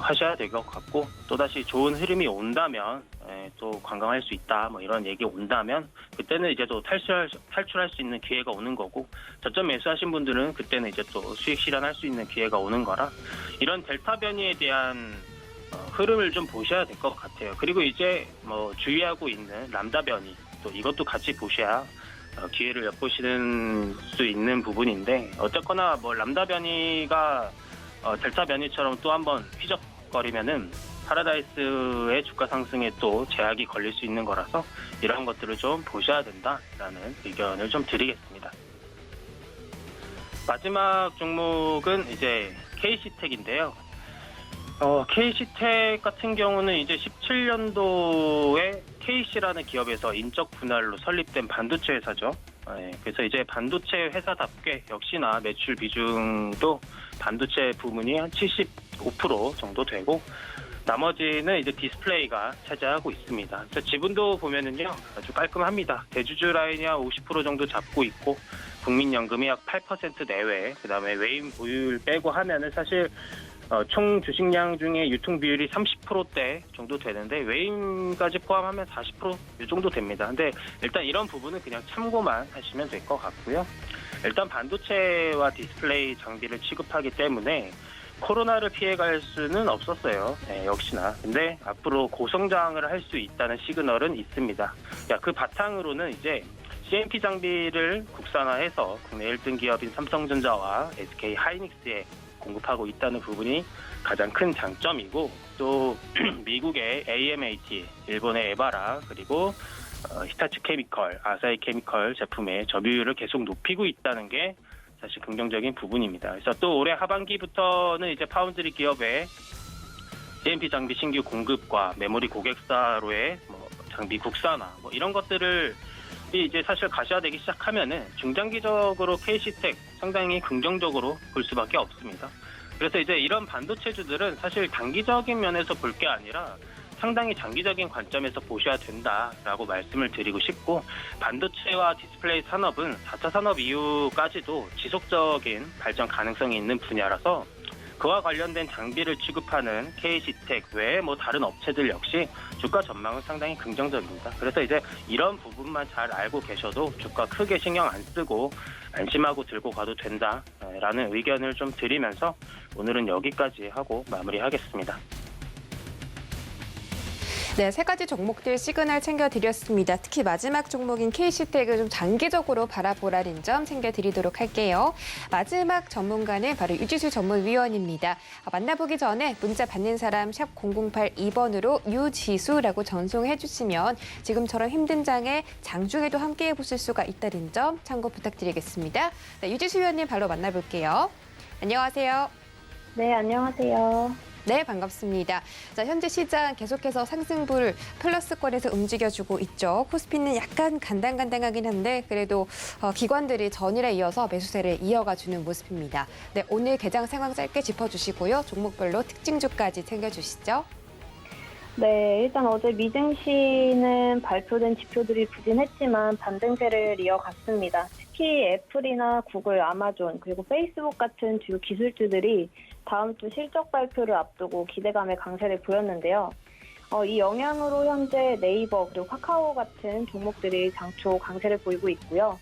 하셔야 될 것 같고 또다시 좋은 흐름이 온다면 또 관광할 수 있다 이런 얘기 온다면 그때는 이제 또 탈출할 수 있는 기회가 오는 거고 저점 매수하신 분들은 그때는 이제 또 수익 실현할 수 있는 기회가 오는 거라 이런 델타 변이에 대한 흐름을 좀 보셔야 될 것 같아요. 그리고 이제 주의하고 있는 람다 변이 또 이것도 같이 보셔야 기회를 엿보시는 수 있는 부분인데 어쨌거나 람다 변이가 델타 변이처럼 또 한번 휘적거리면은 파라다이스의 주가 상승에 또 제약이 걸릴 수 있는 거라서 이런 것들을 좀 보셔야 된다라는 의견을 좀 드리겠습니다. 마지막 종목은 이제 KC텍인데요. KC텍 같은 경우는 이제 17년도에 KC라는 기업에서 인적 분할로 설립된 반도체 회사죠. 그래서 이제 반도체 회사답게 역시나 매출 비중도 반도체 부문이 한 75% 정도 되고 나머지는 이제 디스플레이가 차지하고 있습니다. 그래서 지분도 보면은요 아주 깔끔합니다. 대주주 라인이 한 50% 정도 잡고 있고 국민연금이 약 8% 내외, 그다음에 외인 보유율 빼고 하면은 사실 총 주식량 중에 유통 비율이 30%대 정도 되는데 외인까지 포함하면 40% 이 정도 됩니다. 근데 일단 이런 부분은 그냥 참고만 하시면 될 것 같고요. 일단 반도체와 디스플레이 장비를 취급하기 때문에 코로나를 피해갈 수는 없었어요. 역시나. 근데 앞으로 고성장을 할 수 있다는 시그널은 있습니다. 그 바탕으로는 이제 CMP 장비를 국산화해서 국내 1등 기업인 삼성전자와 SK 하이닉스에 공급하고 있다는 부분이 가장 큰 장점이고 또 미국의 AMAT, 일본의 에바라 그리고 히타치 케미컬, 아사히 케미컬 제품의 점유율을 계속 높이고 있다는 게 사실 긍정적인 부분입니다. 그래서 또 올해 하반기부터는 이제 파운드리 기업의 CMP 장비 신규 공급과 메모리 고객사로의 장비 국산화 이런 것들을 이제 사실 가시화되기 시작하면은 중장기적으로 KC텍 상당히 긍정적으로 볼 수밖에 없습니다. 그래서 이제 이런 반도체주들은 사실 단기적인 면에서 볼 게 아니라 상당히 장기적인 관점에서 보셔야 된다라고 말씀을 드리고 싶고 반도체와 디스플레이 산업은 4차 산업 이후까지도 지속적인 발전 가능성이 있는 분야라서 그와 관련된 장비를 취급하는 KC텍 외에 다른 업체들 역시 주가 전망은 상당히 긍정적입니다. 그래서 이제 이런 부분만 잘 알고 계셔도 주가 크게 신경 안 쓰고 안심하고 들고 가도 된다라는 의견을 좀 드리면서 오늘은 여기까지 하고 마무리하겠습니다. 네, 세 가지 종목들 시그널 챙겨드렸습니다. 특히 마지막 종목인 KC텍을 좀 장기적으로 바라보라는 점 챙겨드리도록 할게요. 마지막 전문가는 바로 유지수 전문위원입니다. 만나보기 전에 문자 받는 사람 샵 0082번으로 유지수라고 전송해 주시면 지금처럼 힘든 장에 장중에도 함께해 보실 수가 있다는 점 참고 부탁드리겠습니다. 네, 유지수 위원님 바로 만나볼게요. 안녕하세요. 네, 안녕하세요. 네, 반갑습니다. 자, 현재 시장 계속해서 상승불 플러스권에서 움직여주고 있죠. 코스피는 약간 간당간당하긴 한데 그래도 기관들이 전일에 이어서 매수세를 이어가주는 모습입니다. 네, 오늘 개장 상황 짧게 짚어주시고요. 종목별로 특징주까지 챙겨주시죠. 네, 일단 어제 미증시는 발표된 지표들이 부진했지만 반등세를 이어갔습니다. 특히 애플이나 구글, 아마존, 그리고 페이스북 같은 주요 기술주들이 다음 주 실적 발표를 앞두고 기대감의 강세를 보였는데요. 이 영향으로 현재 네이버 그리고 카카오 같은 종목들이 장초 강세를 보이고 있고요.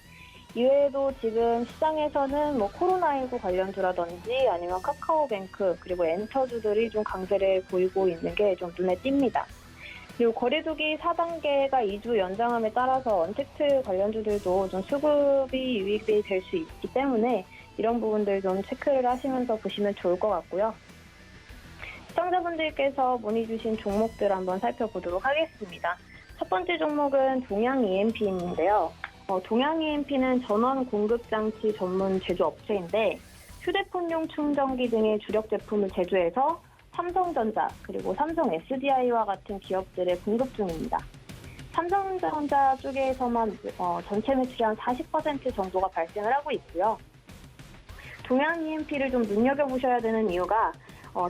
이외에도 지금 시장에서는 뭐 코로나19 관련주라든지 아니면 카카오뱅크 그리고 엔터주들이 좀 강세를 보이고 있는 게 좀 눈에 띕니다. 그리고 거래두기 4단계가 2주 연장함에 따라서 언택트 관련주들도 좀 수급이 유입이 될 수 있기 때문에 이런 부분들 좀 체크를 하시면서 보시면 좋을 것 같고요. 시청자분들께서 문의 주신 종목들 한번 살펴보도록 하겠습니다. 첫 번째 종목은 동양 EMP인데요. 동양 EMP는 전원 공급장치 전문 제조업체인데 휴대폰용 충전기 등의 주력 제품을 제조해서 삼성전자 그리고 삼성 SDI와 같은 기업들에 공급 중입니다. 삼성전자 쪽에서만 전체 매출의 한 40% 정도가 발생을 하고 있고요. 동양 EMP를 좀 눈여겨보셔야 되는 이유가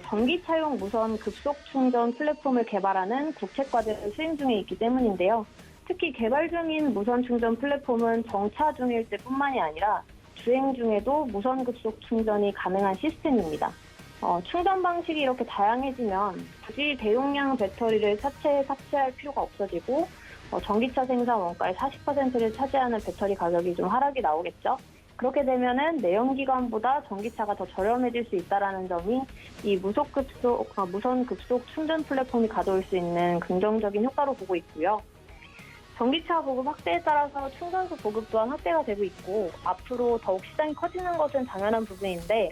전기차용 무선 급속 충전 플랫폼을 개발하는 국책 과제를 수행 중에 있기 때문인데요. 특히 개발 중인 무선 충전 플랫폼은 정차 중일 때뿐만이 아니라 주행 중에도 무선 급속 충전이 가능한 시스템입니다. 충전 방식이 이렇게 다양해지면 굳이 대용량 배터리를 차체에 탑재할 필요가 없어지고 전기차 생산 원가의 40%를 차지하는 배터리 가격이 좀 하락이 나오겠죠. 그렇게 되면은 내연기관보다 전기차가 더 저렴해질 수 있다는 점이 이 무선 급속 충전 플랫폼이 가져올 수 있는 긍정적인 효과로 보고 있고요. 전기차 보급 확대에 따라서 충전소 보급 또한 확대가 되고 있고 앞으로 더욱 시장이 커지는 것은 당연한 부분인데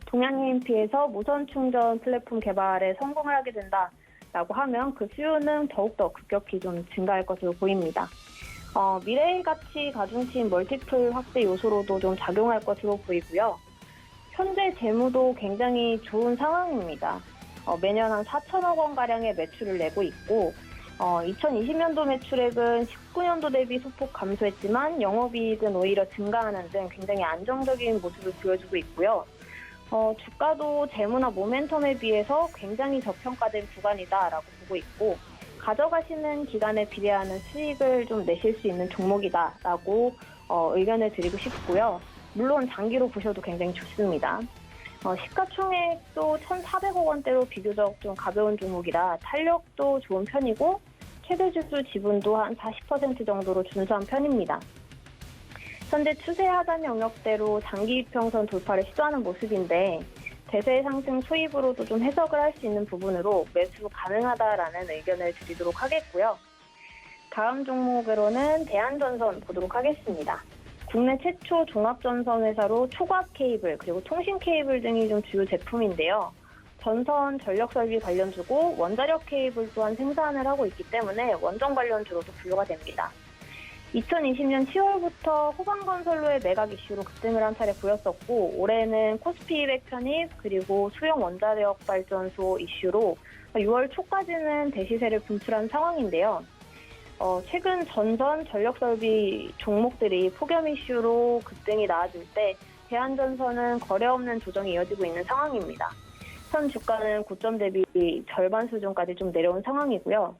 동양 EMP에서 무선 충전 플랫폼 개발에 성공을 하게 된다라고 하면 그 수요는 더욱더 급격히 좀 증가할 것으로 보입니다. 미래의 가치 가중치인 멀티플 확대 요소로도 좀 작용할 것으로 보이고요. 현재 재무도 굉장히 좋은 상황입니다. 매년 한 4천억 원가량의 매출을 내고 있고 2020년도 매출액은 19년도 대비 소폭 감소했지만 영업이익은 오히려 증가하는 등 굉장히 안정적인 모습을 보여주고 있고요. 주가도 재무나 모멘텀에 비해서 굉장히 저평가된 구간이다라고 보고 있고 가져가시는 기간에 비례하는 수익을 좀 내실 수 있는 종목이다라고 의견을 드리고 싶고요. 물론 장기로 보셔도 굉장히 좋습니다. 시가총액도 1,400억 원대로 비교적 좀 가벼운 종목이라 탄력도 좋은 편이고 최대 주주 지분도 한 40% 정도로 준수한 편입니다. 현재 추세 하단 영역대로 장기 이평선 돌파를 시도하는 모습인데 대세 상승 초입으로도 좀 해석을 할 수 있는 부분으로 매수 가능하다라는 의견을 드리도록 하겠고요. 다음 종목으로는 대한전선 보도록 하겠습니다. 국내 최초 종합전선 회사로 초과압 케이블 그리고 통신 케이블 등이 좀 주요 제품인데요. 전선 전력 설비 관련주고 원자력 케이블 또한 생산을 하고 있기 때문에 원전 관련주로도 분류가 됩니다. 2020년 10월부터 호방건설로의 매각 이슈로 급등을 한 차례 보였었고 올해는 코스피 200 편입 그리고 수용 원자력 발전소 이슈로 6월 초까지는 대시세를 분출한 상황인데요. 최근 전선 전력설비 종목들이 폭염 이슈로 급등이 나아질 때 대한전선은 거래 없는 조정이 이어지고 있는 상황입니다. 현 주가는 고점 대비 절반 수준까지 좀 내려온 상황이고요.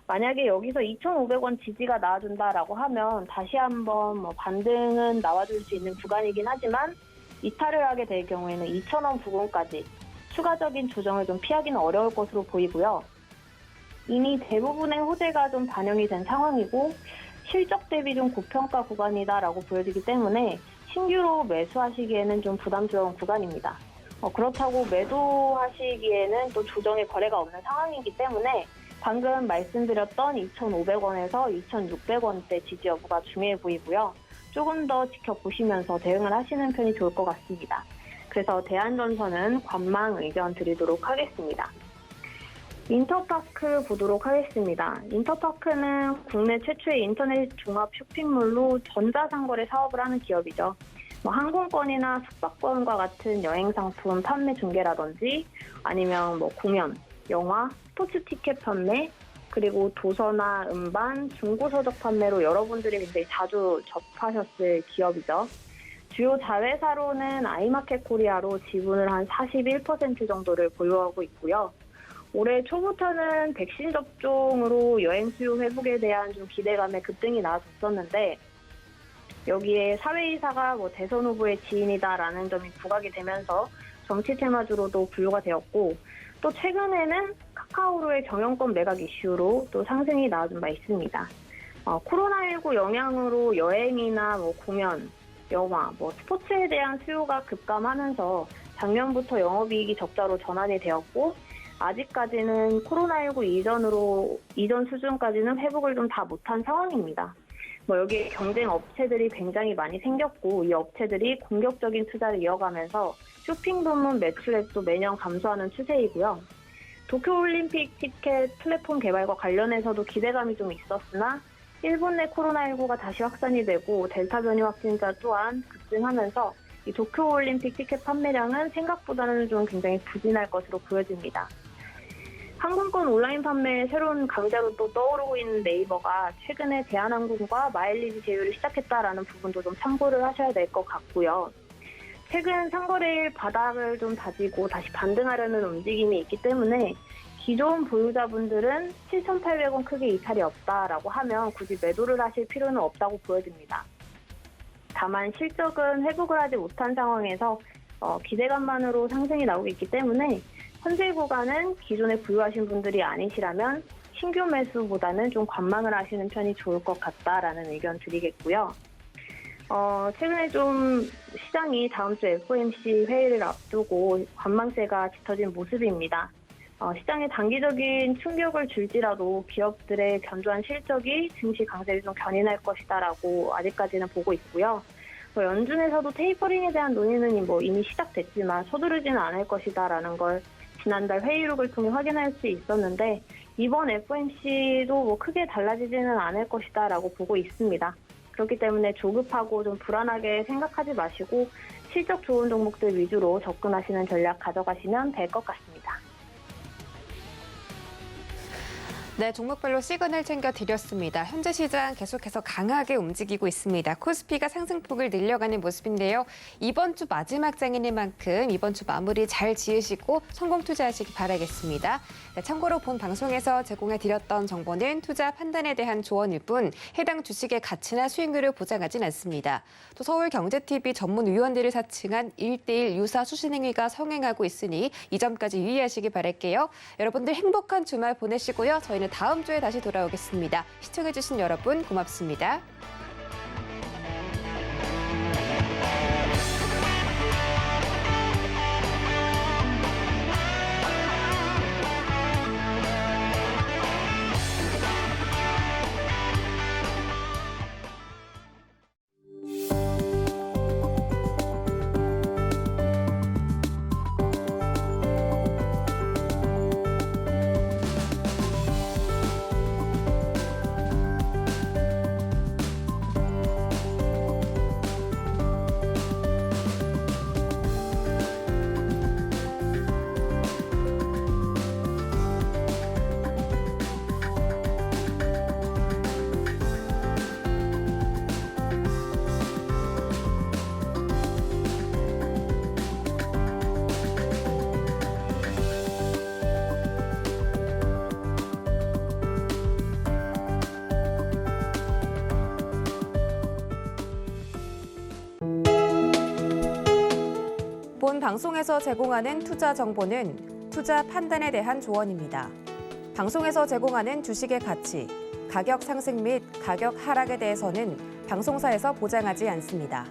만약에 여기서 2,500원 지지가 나와준다라고 하면 다시 한번 반등은 나와줄 수 있는 구간이긴 하지만 이탈을 하게 될 경우에는 2,000원 부근까지 추가적인 조정을 좀 피하기는 어려울 것으로 보이고요. 이미 대부분의 호재가 좀 반영이 된 상황이고 실적 대비 좀 고평가 구간이다라고 보여지기 때문에 신규로 매수하시기에는 좀 부담스러운 구간입니다. 그렇다고 매도하시기에는 또 조정의 거래가 없는 상황이기 때문에 방금 말씀드렸던 2,500원에서 2,600원대 지지 여부가 중요해 보이고요. 조금 더 지켜보시면서 대응을 하시는 편이 좋을 것 같습니다. 그래서 대한전선은 관망 의견 드리도록 하겠습니다. 인터파크 보도록 하겠습니다. 인터파크는 국내 최초의 인터넷 종합 쇼핑몰로 전자상거래 사업을 하는 기업이죠. 항공권이나 숙박권과 같은 여행상품 판매 중개라든지 아니면 공연, 영화, 스포츠 티켓 판매, 그리고 도서나 음반, 중고서적 판매로 여러분들이 굉장히 자주 접하셨을 기업이죠. 주요 자회사로는 아이마켓 코리아로 지분을 한 41% 정도를 보유하고 있고요. 올해 초부터는 백신 접종으로 여행 수요 회복에 대한 좀 기대감에 급등이 나왔었는데 여기에 사회이사가 대선 후보의 지인이다라는 점이 부각이 되면서 정치 테마주로도 분류가 되었고 또 최근에는 카카오로의 경영권 매각 이슈로 또 상승이 나와준 바 있습니다. 코로나19 영향으로 여행이나 뭐 공연, 영화, 스포츠에 대한 수요가 급감하면서 작년부터 영업이익이 적자로 전환이 되었고 아직까지는 코로나19 이전 수준까지는 회복을 좀 다 못한 상황입니다. 여기에 경쟁 업체들이 굉장히 많이 생겼고 이 업체들이 공격적인 투자를 이어가면서 쇼핑 부문 매출액도 매년 감소하는 추세이고요. 도쿄올림픽 티켓 플랫폼 개발과 관련해서도 기대감이 좀 있었으나 일본 내 코로나19가 다시 확산이 되고 델타 변이 확진자 또한 급증하면서 이 도쿄올림픽 티켓 판매량은 생각보다는 좀 굉장히 부진할 것으로 보여집니다. 항공권 온라인 판매의 새로운 강자로 또 떠오르고 있는 네이버가 최근에 대한항공과 마일리지 제휴를 시작했다라는 부분도 좀 참고를 하셔야 될 것 같고요. 최근 상거래일 바닥을 좀 다지고 다시 반등하려는 움직임이 있기 때문에 기존 보유자분들은 7,800원 크게 이탈이 없다라고 하면 굳이 매도를 하실 필요는 없다고 보여집니다. 다만 실적은 회복을 하지 못한 상황에서 기대감만으로 상승이 나오고 있기 때문에 현재 구간은 기존에 보유하신 분들이 아니시라면 신규 매수보다는 좀 관망을 하시는 편이 좋을 것 같다라는 의견 드리겠고요. 최근에 좀 시장이 다음 주 FOMC 회의를 앞두고 관망세가 짙어진 모습입니다. 시장에 단기적인 충격을 줄지라도 기업들의 견조한 실적이 증시 강세를 좀 견인할 것이다라고 아직까지는 보고 있고요. 연준에서도 테이퍼링에 대한 논의는 이미 시작됐지만 서두르지는 않을 것이다라는 걸 지난달 회의록을 통해 확인할 수 있었는데 이번 FOMC도 크게 달라지지는 않을 것이다라고 보고 있습니다. 그렇기 때문에 조급하고 좀 불안하게 생각하지 마시고 실적 좋은 종목들 위주로 접근하시는 전략 가져가시면 될 것 같습니다. 네, 종목별로 시그널 챙겨드렸습니다. 현재 시장 계속해서 강하게 움직이고 있습니다. 코스피가 상승폭을 늘려가는 모습인데요. 이번 주 마지막 장인 만큼 이번 주 마무리 잘 지으시고 성공 투자하시기 바라겠습니다. 네, 참고로 본 방송에서 제공해드렸던 정보는 투자 판단에 대한 조언일 뿐 해당 주식의 가치나 수익률을 보장하진 않습니다. 또 서울경제TV 전문 위원들을 사칭한 1:1 유사 수신행위가 성행하고 있으니 이 점까지 유의하시기 바랄게요. 여러분들 행복한 주말 보내시고요. 저희는 다음 주에 다시 돌아오겠습니다. 시청해주신 여러분 고맙습니다. 본 방송에서 제공하는 투자 정보는 투자 판단에 대한 조언입니다. 방송에서 제공하는 주식의 가치, 가격 상승 및 가격 하락에 대해서는 방송사에서 보장하지 않습니다.